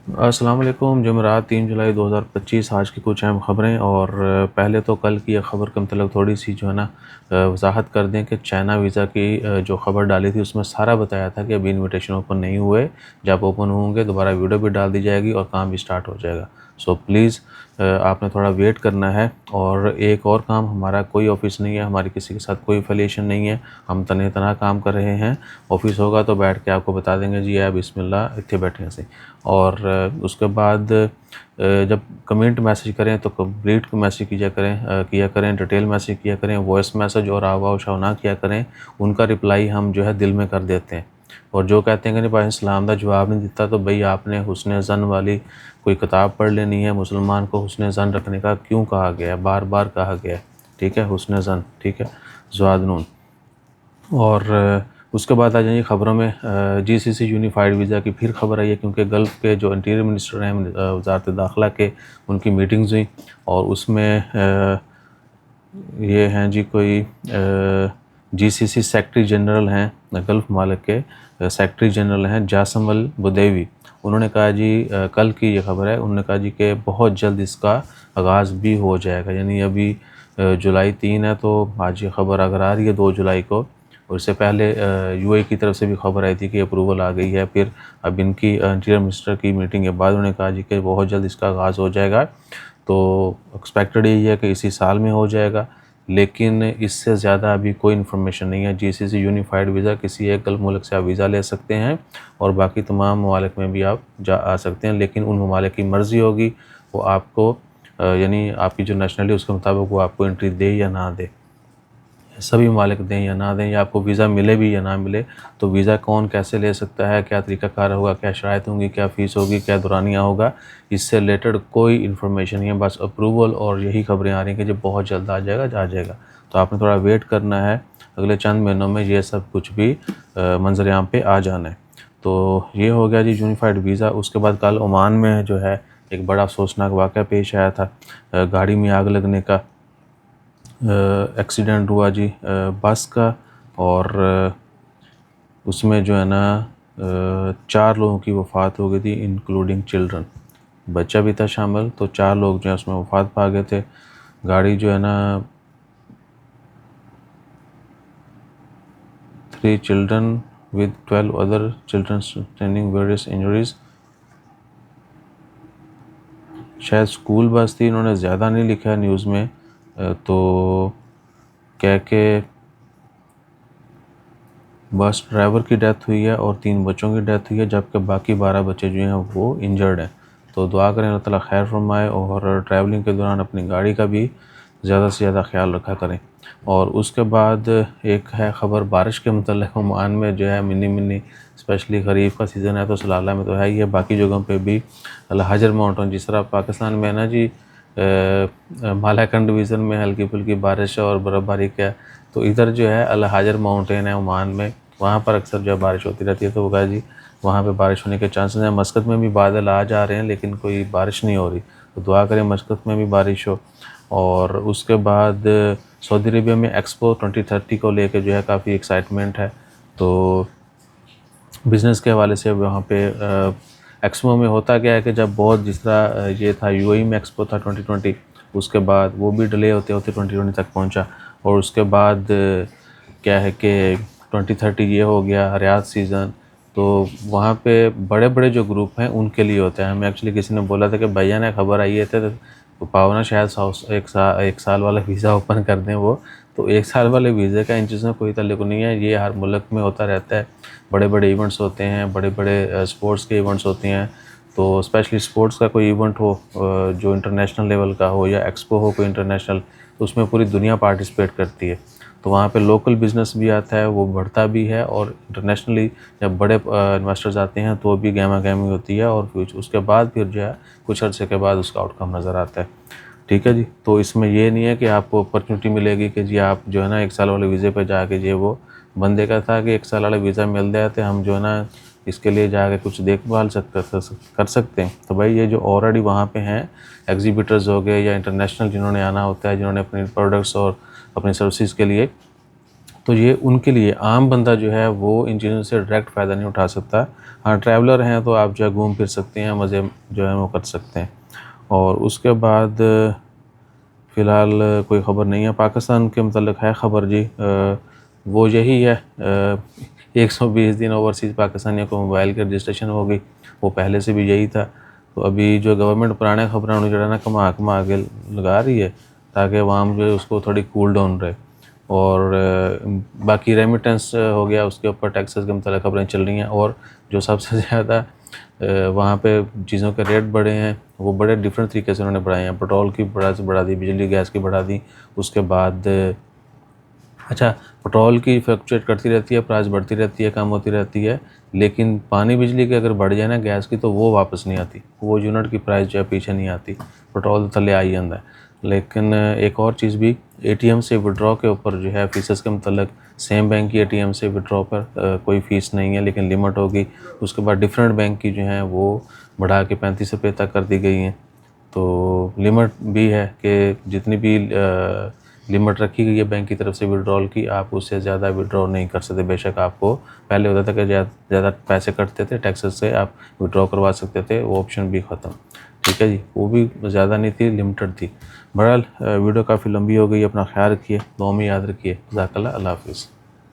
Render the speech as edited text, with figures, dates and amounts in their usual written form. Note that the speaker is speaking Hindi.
अस्सलाम वालेकुम। जुमेरात 3 जुलाई 2025 आज की कुछ अहम ख़बरें। और पहले तो कल की ख़बर के मतलब थोड़ी सी जो है ना वजाहत कर दें कि चाइना वीज़ा की जो ख़बर डाली थी उसमें सारा बताया था कि अभी इनविटेशन ओपन नहीं हुए। जब ओपन होंगे दोबारा वीडियो भी डाल दी जाएगी और काम भी स्टार्ट हो जाएगा। सो प्लीज़ आपने थोड़ा वेट करना है। और एक और काम, हमारा कोई ऑफिस नहीं है, हमारी किसी के साथ कोई एफिलिएशन नहीं है, हम तने तना काम कर रहे हैं। ऑफिस होगा तो बैठ के आपको बता देंगे जी है बिस्मिल्लाह इतने बैठे से। और उसके बाद जब कमेंट मैसेज करें तो कंप्लीट मैसेज किया करें, डिटेल मैसेज किया करें, वॉइस मैसेज और आवाज़ शाव ना किया करें। उनका रिप्लाई हम जो है दिल में कर देते हैं। और जो कहते हैं कि नहीं भाई सलाम का जवाब नहीं दिता, तो भाई आपने हुस्न ज़न वाली कोई किताब पढ़ लेनी है। मुसलमान को हुस्न ज़न रखने का क्यों कहा गया है, बार बार कहा गया है। ठीक है, हुस्न ज़न, ठीक है, ज़वादनून। और उसके बाद आ जाइए ख़बरों में। जीसीसी यूनिफाइड वीज़ा की फिर खबर आई है, क्योंकि गल्फ़ के जो इंटीरियर मिनिस्टर हैं वज़ारत दाखिला के, उनकी मीटिंग्स हुई। और उसमें ये हैं जी कोई जीसीसी सेक्रेटरी जनरल हैं, गल्फ़ मालिक के सेक्रेटरी जनरल हैं जासम अल बुदेवी। उन्होंने कहा जी कल की ये खबर है, उन्होंने कहा जी कि बहुत जल्द इसका आगाज़ भी हो जाएगा। यानी अभी जुलाई 3 है, तो आज ये खबर अगर आ रही है 2 जुलाई को, और इससे पहले यूएई की तरफ से भी खबर आई थी कि अप्रूवल आ गई है। फिर अब इनकी इंटीरियर मिनिस्टर की मीटिंग के बाद उन्होंने कहा जी कि बहुत जल्द इसका आगाज़ हो जाएगा। तो एक्सपेक्टेड यही है कि इसी साल में हो जाएगा, लेकिन इससे ज़्यादा अभी कोई इन्फॉर्मेशन नहीं है। जीसीसी यूनिफाइड वीज़ा किसी एक गल्फ़ मुल्क से आप वीज़ा ले सकते हैं और बाकी तमाम ममालिक में भी आप जा आ सकते हैं, लेकिन उन ममालिक की मर्ज़ी होगी वो आपको यानी आपकी जो नेशनलिटी उसके मुताबिक वो आपको एंट्री दे या ना दे। सभी ममालिक दें या ना दें, या आपको वीज़ा मिले भी या ना मिले, तो वीज़ा कौन कैसे ले सकता है, क्या तरीक़ाकार होगा, क्या शराइत होंगी, क्या फ़ीस होगी, क्या दुरानिया होगा, इससे रिलेटेड कोई इन्फॉर्मेशन नहीं है। बस अप्रूवल और यही खबरें आ रही हैं कि जब बहुत जल्द आ जाएगा। तो आपने थोड़ा वेट करना है, अगले चंद महीनों में ये सब कुछ भी मंजर आम पे आ जाना है। तो ये हो गया जी यूनिफाइड वीज़ा। उसके बाद कल ओमान में जो है एक बड़ा अफसोसनाक वाक़या पेश आया था। गाड़ी में आग लगने का एक्सीडेंट हुआ जी बस का। और उसमें जो है ना 4 लोगों की वफ़ात हो गई थी, इंक्लूडिंग चिल्ड्रन। बच्चा भी था शामिल, तो 4 लोग जो है उसमें वफ़ात पा गए थे। गाड़ी जो है ना 3 children with 12 other children sustaining various injuries. शायद स्कूल बस थी, इन्होंने ज़्यादा नहीं लिखा है न्यूज़ में। तो कह के बस ड्राइवर की डेथ हुई है और 3 बच्चों की डेथ हुई है, जबकि बाकी 12 बच्चे जो हैं वो इंजर्ड हैं। तो दुआ करें अल्लाह ताला खैर फरमाए, और ट्रैवलिंग के दौरान अपनी गाड़ी का भी ज़्यादा से ज़्यादा ख्याल रखा करें। और उसके बाद एक है ख़बर बारिश के मतलब ओमान में जो है मिनी मिनी, स्पेशली खरीफ का सीज़न है तो सलाला में तो है ही है, बाकी जगहों पे भी अल हाजर माउंटेन, जिस तरह पाकिस्तान में है ना जी मालाकंड डिवीज़न में हल्की फुल्की बारिश और बर्फ़बारी का, तो इधर जो है अल हाजर माउंटेन है ओमान में, वहाँ पर अक्सर जो बारिश होती रहती है। तो वो कहा जी वहाँ पे बारिश होने के चांसेस हैं। मस्कत में भी बादल आ जा रहे हैं लेकिन कोई बारिश नहीं हो रही, तो दुआ करें मस्कत में भी बारिश हो। और उसके बाद सऊदी अरेबिया में एक्सपो 2030 को लेकर जो है काफ़ी एक्साइटमेंट है। तो बिज़नेस के हवाले से वहाँ पे एक्सपो में होता क्या है कि जब बहुत जिस तरह ये था यूएई में एक्सपो था 2020, उसके बाद वो भी डिले होते होते 2020 तक पहुँचा। और उसके बाद क्या है कि 2030 ये हो गया रियाद सीज़न। तो वहाँ पे बड़े बड़े जो ग्रुप हैं उनके लिए होता है। हमें एक्चुअली किसी ने बोला था कि भैया ने खबर आई है तो पाओ ना शायद एक साल वाला वीज़ा ओपन कर दें वो। तो 1 साल वाले वीज़े का इन चीज़ों में कोई ताल्लुक नहीं है, ये हर मुल्क में होता रहता है। बड़े बड़े इवेंट्स होते हैं, बड़े बड़े स्पोर्ट्स के इवेंट्स होते हैं। तो स्पेशली स्पोर्ट्स का कोई इवेंट हो जो इंटरनेशनल लेवल का हो, या एक्सपो हो कोई इंटरनेशनल, तो उसमें पूरी दुनिया पार्टिसिपेट करती है। तो वहाँ पे लोकल बिज़नेस भी आता है, वो बढ़ता भी है, और इंटरनेशनली जब बड़े इन्वेस्टर्स आते हैं तो भी गहमा गहमी होती है, और फिर उसके बाद फिर जो है कुछ अर्से के बाद उसका आउटकम नज़र आता है। ठीक है जी। तो इसमें ये नहीं है कि आपको अपॉर्चुनिटी मिलेगी कि जी आप जो है ना 1 साल वाले वीज़े पे जाके जी वो बंदे का था कि 1 साल वाला वीज़ा मिल जाए तो हम जो है ना इसके लिए जाके कुछ देखभाल कर सकते हैं। तो भाई ये जो ऑलरेडी वहाँ पे हैं एग्जीबिटर्स हो गए या इंटरनेशनल जिन्होंने आना होता है, जिन्होंने अपने प्रोडक्ट्स और अपनी सर्विसेज के लिए तो ये उनके लिए, आम बंदा जो है वो इन चीज़ों से डायरेक्ट फ़ायदा नहीं उठा सकता। हाँ, ट्रैवलर हैं तो आप जो है घूम फिर सकते हैं, मज़े जो है वो कर सकते हैं। और उसके बाद फ़िलहाल कोई ख़बर नहीं है। पाकिस्तान के मतलब है ख़बर जी, वो यही है, 120 दिन ओवरसीज़ पाकिस्तानियों को मोबाइल की रजिस्ट्रेशन हो गई। वो पहले से भी यही था। तो अभी जो गवर्नमेंट पुराने ख़बरें उन्हें जो है ना कमा के लगा रही है ताकि अवाम जो है उसको थोड़ी कूल डाउन रहे। और बाकी रेमिटेंस हो गया, उसके ऊपर टैक्सेस के मतलब ख़बरें चल रही हैं। और जो सबसे ज़्यादा वहाँ पे चीज़ों के रेट बढ़े हैं, वो बड़े डिफरेंट तरीके से उन्होंने बढ़ाए हैं। पेट्रोल की बढ़ा दी, बिजली गैस की बढ़ा दी। उसके बाद अच्छा, पेट्रोल की फ्लक्चुएट करती रहती है, प्राइस बढ़ती रहती है, कम होती रहती है, लेकिन पानी बिजली की अगर बढ़ जाए ना गैस की, तो वो वापस नहीं आती, वो यूनिट की प्राइस जो है पीछे नहीं आती, पेट्रोल तो थले आ ही जाता है। लेकिन एक और चीज़ भी, एटीएम से विड्रॉ के ऊपर जो है फ़ीस के मतलब सेम बैंक की एटीएम से विड्रॉ पर कोई फ़ीस नहीं है, लेकिन लिमिट होगी। उसके बाद डिफरेंट बैंक की जो हैं वो बढ़ा के 35 रुपये तक कर दी गई हैं। तो लिमिट भी है कि जितनी भी लिमिट रखी गई है बैंक की तरफ से विड्रॉल की, आप उससे ज़्यादा विड्रॉ नहीं कर सकते। बेशक आपको पहले होता था कि ज़्यादा पैसे कटते थे टैक्सेस से, आप विड्रॉ करवा सकते थे, वो ऑप्शन भी ख़त्म। ठीक है जी, वो भी ज़्यादा नहीं थी, लिमिटेड थी। बहरहाल वीडियो काफ़ी लंबी हो गई, अपना ख्याल रखिए, दुआ में याद रखिए। जज़ाकल्लाह, अल्लाह हाफ़िज़।